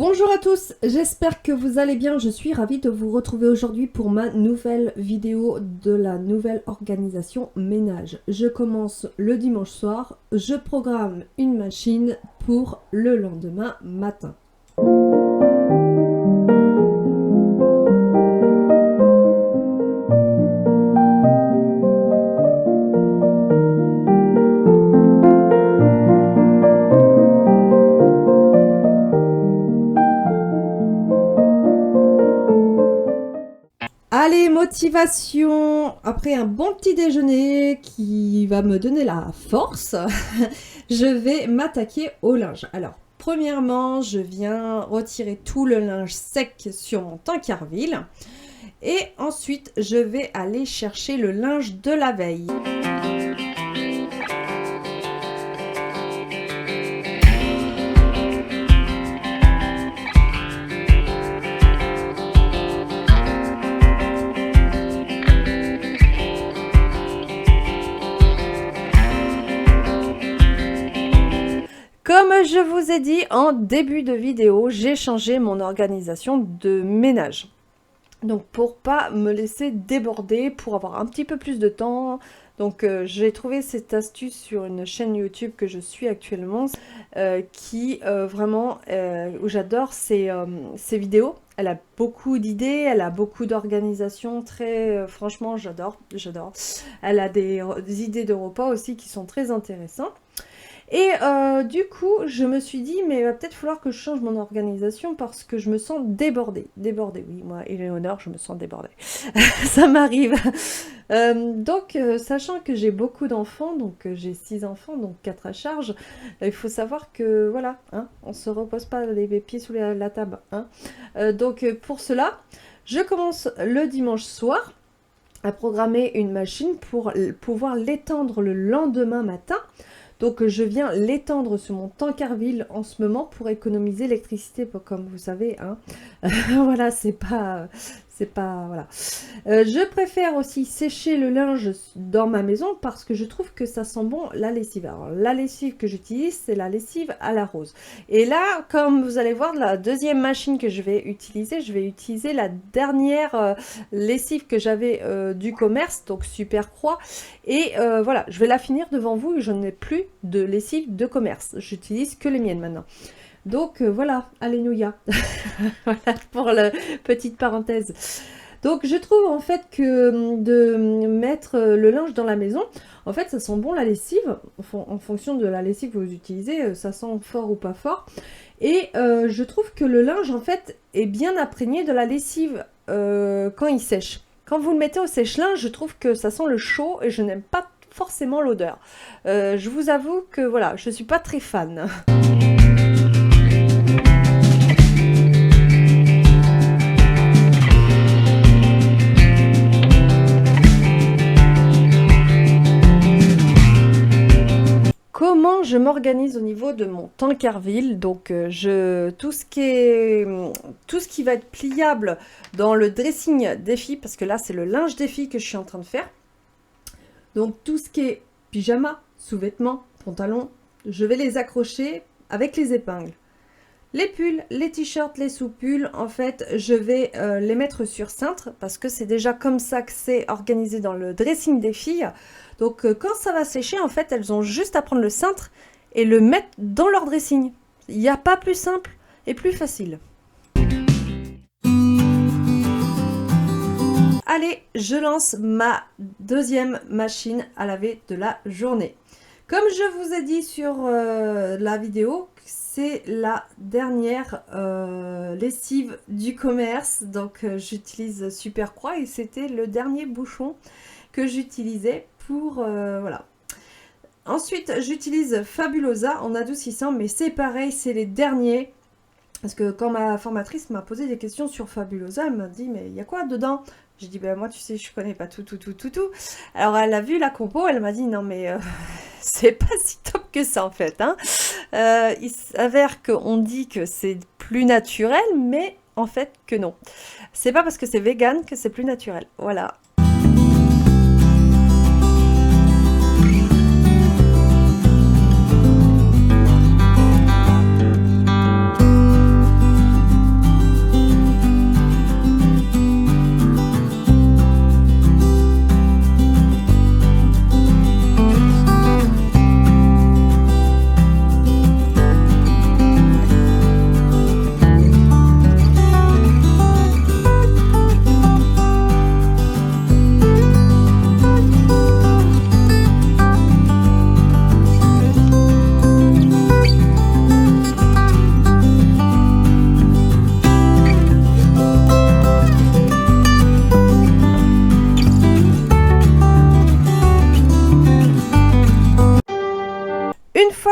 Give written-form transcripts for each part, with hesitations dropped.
Bonjour à tous, j'espère que vous allez bien. Je suis ravie de vous retrouver aujourd'hui pour ma nouvelle vidéo de la nouvelle organisation ménage. Je commence le dimanche soir, je programme une machine pour le lendemain matin. Allez, motivation! Après un bon petit déjeuner qui va me donner la force, je vais m'attaquer au linge. Alors, premièrement, je viens retirer tout le linge sec sur mon Tancarville. Et ensuite, je vais aller chercher le linge de la veille. Comme je vous ai dit en début de vidéo, j'ai changé mon organisation de ménage. Donc pour pas me laisser déborder, pour avoir un petit peu plus de temps. Donc j'ai trouvé cette astuce sur une chaîne YouTube que je suis actuellement, qui vraiment, où j'adore ces vidéos. Elle a beaucoup d'idées, elle a beaucoup d'organisation, très franchement j'adore. Elle a des idées de repas aussi qui sont très intéressantes. Et du coup, je me suis dit, mais il va peut-être falloir que je change mon organisation parce que je me sens débordée. Débordée, oui, moi, Éléonore, je me sens débordée. Ça m'arrive. Sachant que j'ai beaucoup d'enfants, donc j'ai 6 enfants, donc 4 à charge, il faut savoir que, voilà, hein, on ne se repose pas les pieds sous la table. Hein. Pour cela, je commence le dimanche soir à programmer une machine pour pouvoir l'étendre le lendemain matin. Donc je viens l'étendre sur mon Tancarville en ce moment pour économiser l'électricité, comme vous savez. Hein. Voilà, voilà. Je préfère aussi sécher le linge dans ma maison parce que je trouve que ça sent bon la lessive. Alors la lessive que j'utilise, c'est la lessive à la rose. Et là, comme vous allez voir, la deuxième machine que je vais utiliser la dernière lessive que j'avais du commerce, donc Super Croix. Et voilà, je vais la finir devant vous et je n'ai plus de lessive de commerce. J'utilise que les miennes maintenant. Donc voilà, alléluia. Voilà pour la petite parenthèse. Donc je trouve en fait que de mettre le linge dans la maison, en fait ça sent bon la lessive, en fonction de la lessive que vous utilisez, ça sent fort ou pas fort. Et je trouve que le linge en fait est bien imprégné de la lessive quand il sèche. Quand vous le mettez au sèche-linge, je trouve que ça sent le chaud et je n'aime pas forcément l'odeur. Je vous avoue que voilà, je suis pas très fan. Comment je m'organise au niveau de mon Tancarville? Donc tout ce qui va être pliable dans le dressing des filles, parce que là c'est le linge des filles que je suis en train de faire. Donc tout ce qui est pyjama, sous-vêtements, pantalons, je vais les accrocher avec les épingles. Les pulls, les t-shirts, les sous-pulls, en fait, je vais les mettre sur cintre parce que c'est déjà comme ça que c'est organisé dans le dressing des filles. Donc quand ça va sécher, en fait, elles ont juste à prendre le cintre et le mettre dans leur dressing. Il n'y a pas plus simple et plus facile. Allez, je lance ma deuxième machine à laver de la journée. Comme je vous ai dit sur la vidéo, c'est la dernière lessive du commerce. Donc j'utilise Super Croix et c'était le dernier bouchon que j'utilisais pour... voilà. Ensuite, j'utilise Fabulosa en adoucissant, mais c'est pareil, c'est les derniers. Parce que quand ma formatrice m'a posé des questions sur Fabulosa, elle m'a dit, mais il y a quoi dedans? J'ai dit, ben moi, tu sais, je connais pas tout. Alors, elle a vu la compo, elle m'a dit, non, mais c'est pas si top que ça, en fait. Hein. Il s'avère qu'on dit que c'est plus naturel, mais en fait que non. C'est pas parce que c'est vegan que c'est plus naturel. Voilà.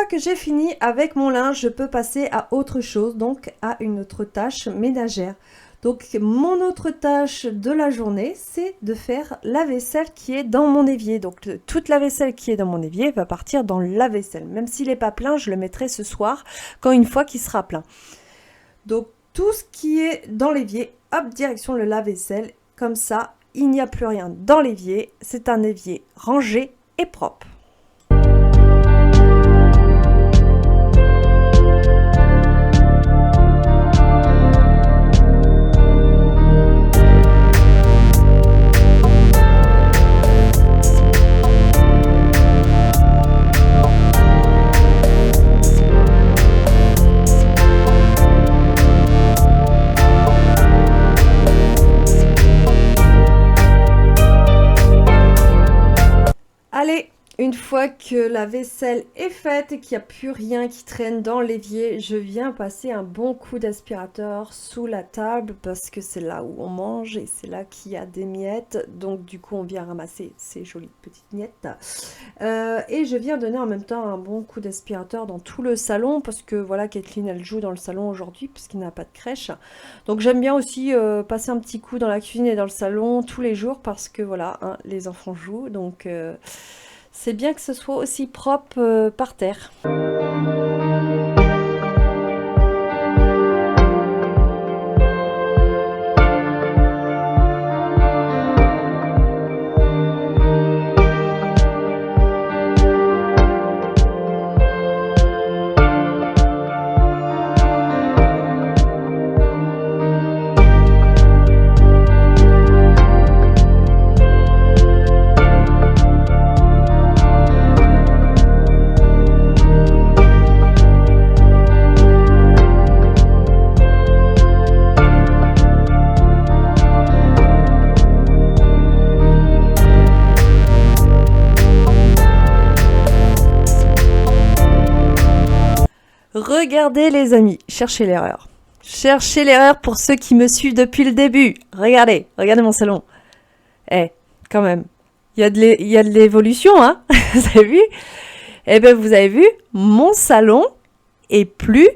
fois que j'ai fini avec mon linge, je peux passer à autre chose, donc à une autre tâche ménagère. Donc mon autre tâche de la journée, c'est de faire la vaisselle qui est dans mon évier. Donc toute la vaisselle qui est dans mon évier va partir dans le lave-vaisselle. Même s'il n'est pas plein, je le mettrai ce soir, quand une fois qu'il sera plein. Donc tout ce qui est dans l'évier, hop, direction le lave-vaisselle. Comme ça, il n'y a plus rien dans l'évier. C'est un évier rangé et propre. Allez, une fois que la vaisselle est faite et qu'il n'y a plus rien qui traîne dans l'évier, je viens passer un bon coup d'aspirateur sous la table parce que c'est là où on mange et c'est là qu'il y a des miettes. Donc du coup, on vient ramasser ces jolies petites miettes. Et je viens donner en même temps un bon coup d'aspirateur dans tout le salon parce que voilà, Kathleen, elle joue dans le salon aujourd'hui puisqu'il n'a pas de crèche. Donc j'aime bien aussi passer un petit coup dans la cuisine et dans le salon tous les jours parce que voilà, hein, les enfants jouent. Donc c'est bien que ce soit aussi propre par terre. Regardez les amis, cherchez l'erreur. Cherchez l'erreur pour ceux qui me suivent depuis le début. Regardez mon salon. Quand même, il y a de l'évolution, hein. Vous avez vu? Vous avez vu, mon salon est plus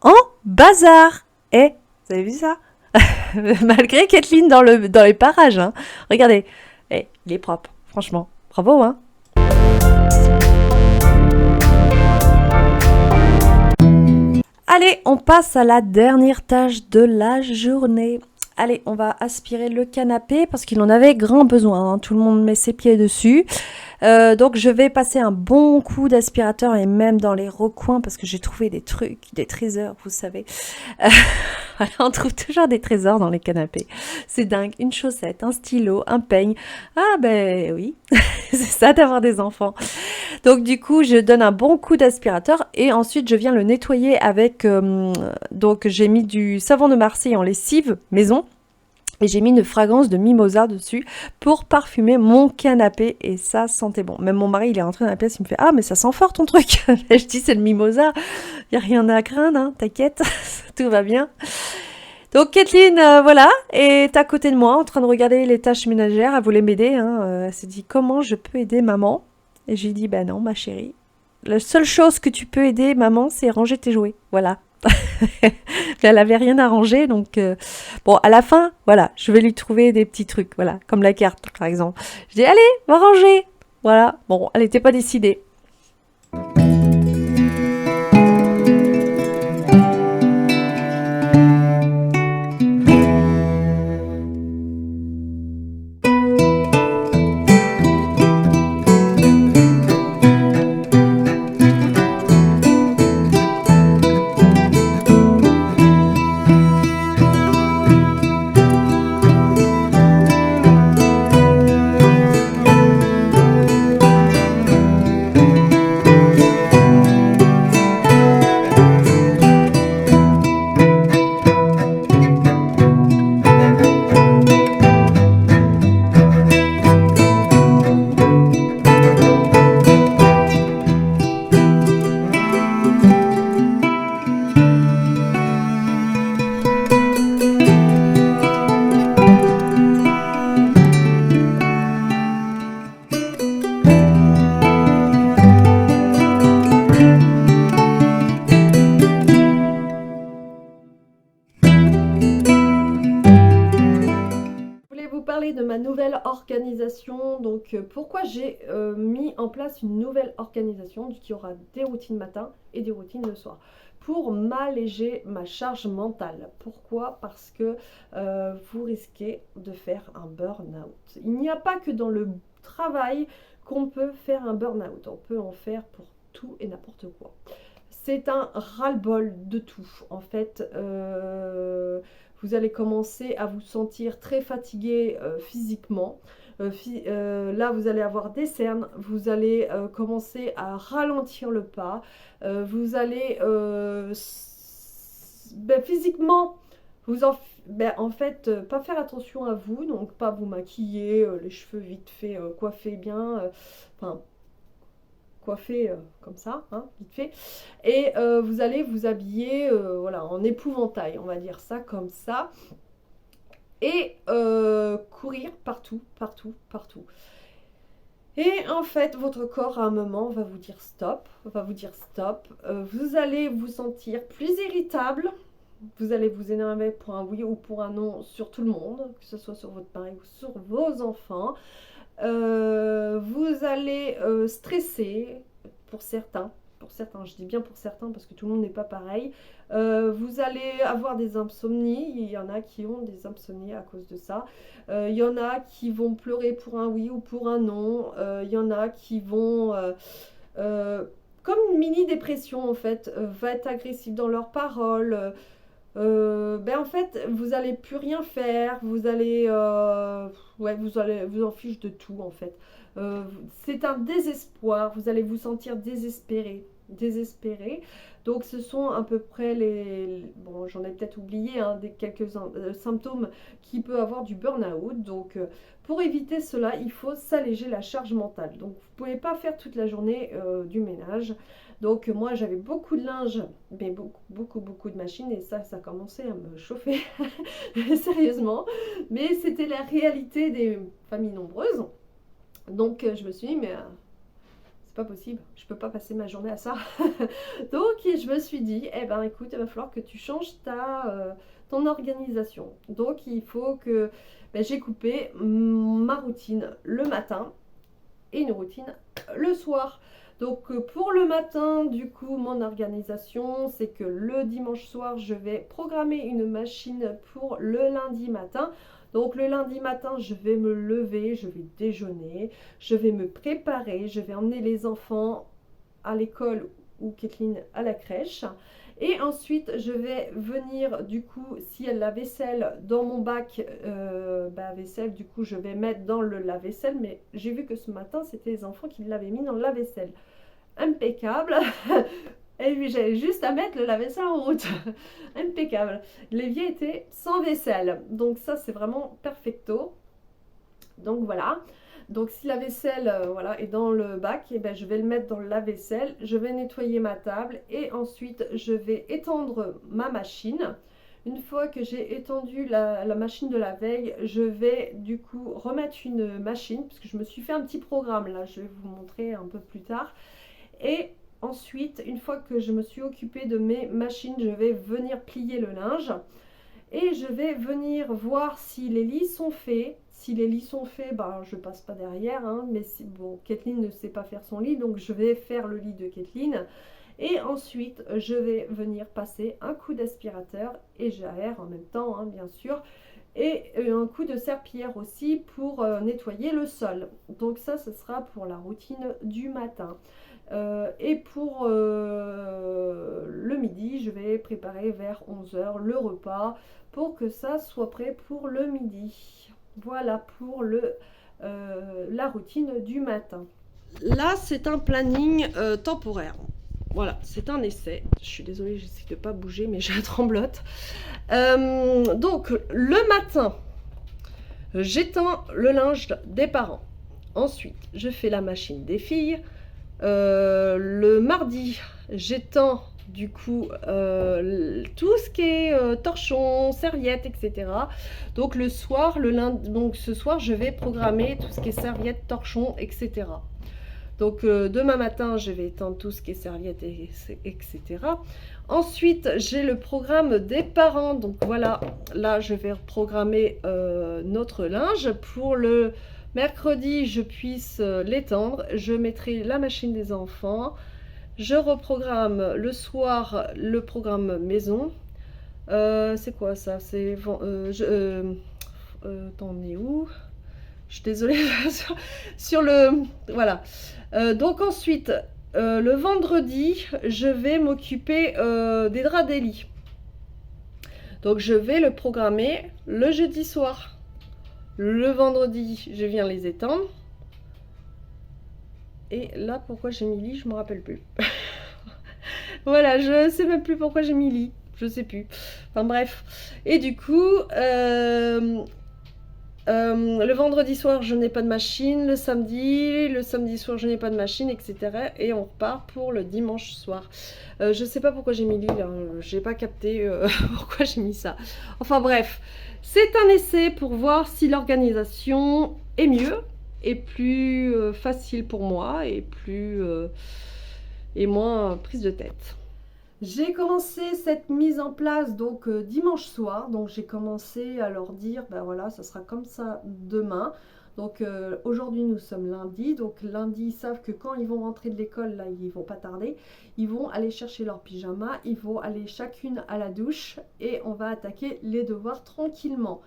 en bazar. Vous avez vu ça? Malgré Kathleen dans les parages, hein. Regardez, il est propre, franchement. Bravo, hein. Allez, on passe à la dernière tâche de la journée. Allez, on va aspirer le canapé parce qu'il en avait grand besoin, hein. Tout le monde met ses pieds dessus. Donc je vais passer un bon coup d'aspirateur et même dans les recoins parce que j'ai trouvé des trucs, des trésors, vous savez. Voilà, on trouve toujours des trésors dans les canapés. C'est dingue, une chaussette, un stylo, un peigne. Ah ben oui, c'est ça d'avoir des enfants. Donc du coup, je donne un bon coup d'aspirateur et ensuite je viens le nettoyer avec... donc j'ai mis du savon de Marseille en lessive maison. Et j'ai mis une fragrance de mimosa dessus pour parfumer mon canapé et ça sentait bon. Même mon mari, il est rentré dans la pièce, il me fait « Ah, mais ça sent fort ton truc !» Je dis « C'est le mimosa, il n'y a rien à craindre, hein, t'inquiète, tout va bien. » Donc Kathleen, voilà, est à côté de moi en train de regarder les tâches ménagères, elle voulait m'aider. Hein, elle s'est dit « Comment je peux aider maman ?» Et j'ai dit « Ben non, ma chérie, la seule chose que tu peux aider maman, c'est ranger tes jouets. » Voilà. Elle avait rien à ranger, donc bon, à la fin, voilà, je vais lui trouver des petits trucs, voilà, comme la carte, par exemple. Je dis, allez, va ranger. Voilà, bon, elle n'était pas décidée. de ma nouvelle organisation. Donc pourquoi j'ai mis en place une nouvelle organisation qui aura des routines matin et des routines le soir pour m'alléger ma charge mentale. Pourquoi? Parce que vous risquez de faire un burn-out. Il n'y a pas que dans le travail qu'on peut faire un burn-out. On peut en faire pour tout et n'importe quoi. C'est un ras-le-bol de tout. En fait, vous allez commencer à vous sentir très fatigué physiquement. Là, vous allez avoir des cernes, vous allez commencer à ralentir le pas, vous allez physiquement, en fait, pas faire attention à vous, donc pas vous maquiller, les cheveux vite fait coiffés bien, enfin coiffé comme ça, hein, vite fait, et vous allez vous habiller voilà, en épouvantail, on va dire ça comme ça, et courir partout, partout, partout. Et en fait, votre corps à un moment va vous dire stop, vous allez vous sentir plus irritable, vous allez vous énerver pour un oui ou pour un non sur tout le monde, que ce soit sur votre mari ou sur vos enfants. Vous allez stresser pour certains, je dis bien pour certains parce que tout le monde n'est pas pareil. Vous allez avoir des insomnies, il y en a qui ont des insomnies à cause de ça. Il y en a qui vont pleurer pour un oui ou pour un non. Il y en a qui vont, comme une mini-dépression en fait, va être agressif dans leurs paroles. En fait, vous n'allez plus rien faire, vous allez vous en fiche de tout en fait. C'est un désespoir, vous allez vous sentir désespéré. Donc ce sont à peu près bon, j'en ai peut-être oublié hein, quelques symptômes qui peuvent avoir du burn-out. Donc pour éviter cela, il faut s'alléger la charge mentale. Donc vous ne pouvez pas faire toute la journée du ménage. Donc moi j'avais beaucoup de linge, mais beaucoup de machines, et ça commençait à me chauffer sérieusement. Mais c'était la réalité des familles nombreuses. Donc je me suis dit, mais c'est pas possible, je peux pas passer ma journée à ça. Donc je me suis dit, eh ben écoute, il va falloir que tu changes ton organisation. Donc il faut que j'ai coupé ma routine le matin et une routine le soir. Donc pour le matin, du coup, mon organisation, c'est que le dimanche soir, je vais programmer une machine pour le lundi matin. Donc le lundi matin, je vais me lever, je vais déjeuner, je vais me préparer, je vais emmener les enfants à l'école ou Kathleen à la crèche. Et ensuite, je vais venir, du coup, s'il y a la vaisselle dans mon bac vaisselle, du coup, je vais mettre dans le lave-vaisselle. Mais j'ai vu que ce matin, c'était les enfants qui l'avaient mis dans le lave-vaisselle. Impeccable. Et puis, j'avais juste à mettre le lave-vaisselle en route. Impeccable. L'évier était sans vaisselle. Donc ça, c'est vraiment perfecto. Donc voilà. Donc si la vaisselle voilà, est dans le bac, je vais le mettre dans le lave-vaisselle, je vais nettoyer ma table et ensuite je vais étendre ma machine. Une fois que j'ai étendu la machine de la veille, je vais du coup remettre une machine, parce que je me suis fait un petit programme là, je vais vous montrer un peu plus tard. Et ensuite, une fois que je me suis occupée de mes machines, je vais venir plier le linge. Et je vais venir voir si les lits sont faits. Si les lits sont faits, je passe pas derrière. Hein, mais bon, Kathleen ne sait pas faire son lit, donc je vais faire le lit de Kathleen. Et ensuite, je vais venir passer un coup d'aspirateur et j'aère en même temps, hein, bien sûr. Et un coup de serpillière aussi pour nettoyer le sol. Donc ça, ce sera pour la routine du matin. Et pour le midi, je vais préparer vers 11 h le repas pour que ça soit prêt pour le midi. Voilà pour la routine du matin. Là, c'est un planning temporaire. Voilà, c'est un essai. Je suis désolée, j'essaie de ne pas bouger, mais j'ai la tremblote. Donc, le matin, j'étends le linge des parents. Ensuite, je fais la machine des filles. Le mardi, j'étends du coup tout ce qui est torchon, serviettes, etc. Donc le soir, le lundi, donc ce soir, je vais programmer tout ce qui est serviettes, torchons, etc. Donc demain matin, je vais étendre tout ce qui est serviettes, etc. Ensuite, j'ai le programme des parents. Donc voilà, là, je vais reprogrammer notre linge. Pour le mercredi, je puisse l'étendre. Je mettrai la machine des enfants. Je reprogramme le soir le programme maison. C'est quoi ça? C'est t'en es où? Je suis désolée sur le voilà. Donc ensuite, le vendredi, je vais m'occuper des draps des lits. Donc je vais le programmer le jeudi soir. Le vendredi, je viens les étendre. Et là, pourquoi j'ai mis lit, je me rappelle plus. Voilà, je sais même plus pourquoi j'ai mis lit. Je sais plus. Enfin bref. Et du coup, le vendredi soir, je n'ai pas de machine. Le samedi soir, je n'ai pas de machine, etc. Et on repart pour le dimanche soir. Je sais pas pourquoi j'ai mis lit là. J'ai pas capté pourquoi j'ai mis ça. Enfin bref, c'est un essai pour voir si l'organisation est mieux et plus facile pour moi et et moins prise de tête. J'ai commencé cette mise en place donc dimanche soir, donc j'ai commencé à leur dire ben voilà, ça sera comme ça demain. Donc aujourd'hui nous sommes lundi, donc lundi ils savent que quand ils vont rentrer de l'école, là ils vont pas tarder, ils vont aller chercher leur pyjama, ils vont aller chacune à la douche et on va attaquer les devoirs tranquillement.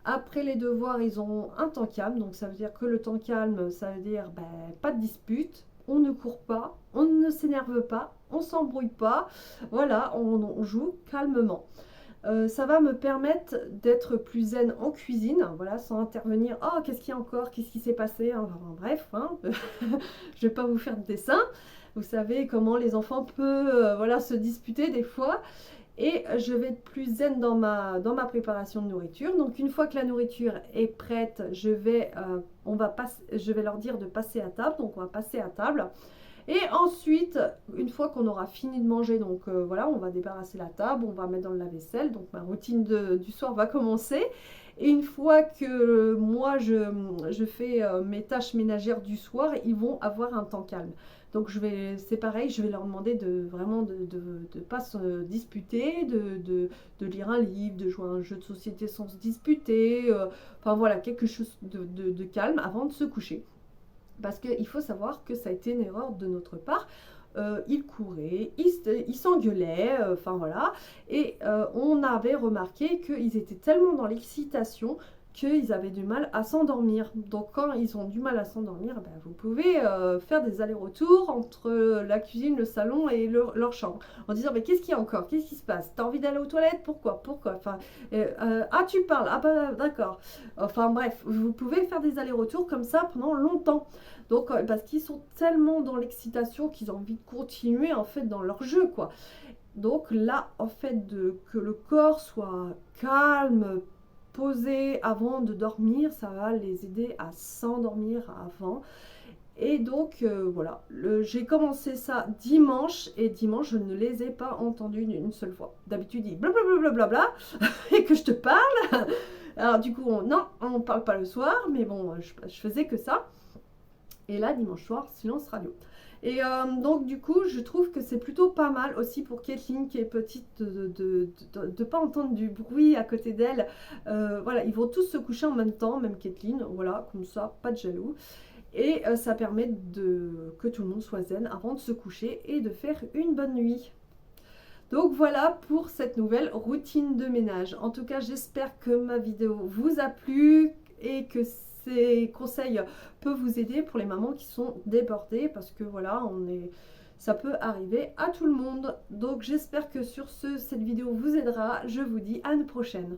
Après les devoirs, ils ont un temps calme, donc ça veut dire que le temps calme, ça veut dire ben, pas de dispute, on ne court pas, on ne s'énerve pas, on s'embrouille pas, voilà, on joue calmement. Ça va me permettre d'être plus zen en cuisine, voilà, sans intervenir. Oh, qu'est-ce qu'il y a encore? Qu'est-ce qui s'est passé? Enfin, bref, hein. Je vais pas vous faire de dessin. Vous savez comment les enfants peuvent voilà, se disputer des fois. Et je vais être plus zen dans ma préparation de nourriture. Donc une fois que la nourriture est prête, je vais leur dire de passer à table. Donc on va passer à table. Et ensuite, une fois qu'on aura fini de manger, donc voilà, on va débarrasser la table, on va mettre dans le lave-vaisselle. Donc ma routine du soir va commencer. Et une fois que moi je fais mes tâches ménagères du soir, ils vont avoir un temps calme. Donc c'est pareil, je vais leur demander de vraiment de pas se disputer, de lire un livre, de jouer à un jeu de société sans se disputer. Enfin voilà, quelque chose de calme avant de se coucher. Parce qu'il faut savoir que ça a été une erreur de notre part. Ils couraient, ils s'engueulaient, enfin voilà. Et on avait remarqué qu'ils étaient tellement dans l'excitation qu'ils avaient du mal à s'endormir. Donc quand ils ont du mal à s'endormir, ben, vous pouvez faire des allers-retours entre la cuisine, le salon et leur chambre. En disant, mais qu'est-ce qu'il y a encore? Qu'est-ce qui se passe? T'as envie d'aller aux toilettes? Pourquoi? Enfin, ah, tu parles? Ah bah d'accord. Enfin bref, vous pouvez faire des allers-retours comme ça pendant longtemps. Donc parce qu'ils sont tellement dans l'excitation qu'ils ont envie de continuer en fait dans leur jeu quoi. Donc là en fait que le corps soit calme, posé avant de dormir, ça va les aider à s'endormir avant. Et donc voilà, j'ai commencé ça dimanche et dimanche je ne les ai pas entendus une seule fois. D'habitude ils blablabla et que je te parle. Alors du coup non, on parle pas le soir, mais bon je faisais que ça. Et là, dimanche soir, silence radio. Et donc, du coup, je trouve que c'est plutôt pas mal aussi pour Kathleen qui est petite de pas entendre du bruit à côté d'elle. Voilà, ils vont tous se coucher en même temps, même Kathleen. Voilà, comme ça, pas de jaloux. Et ça permet que tout le monde soit zen avant de se coucher et de faire une bonne nuit. Donc voilà pour cette nouvelle routine de ménage. En tout cas, j'espère que ma vidéo vous a plu et que ces conseils peuvent vous aider pour les mamans qui sont débordées parce que voilà, ça peut arriver à tout le monde. Donc j'espère que sur cette vidéo vous aidera. Je vous dis à une prochaine.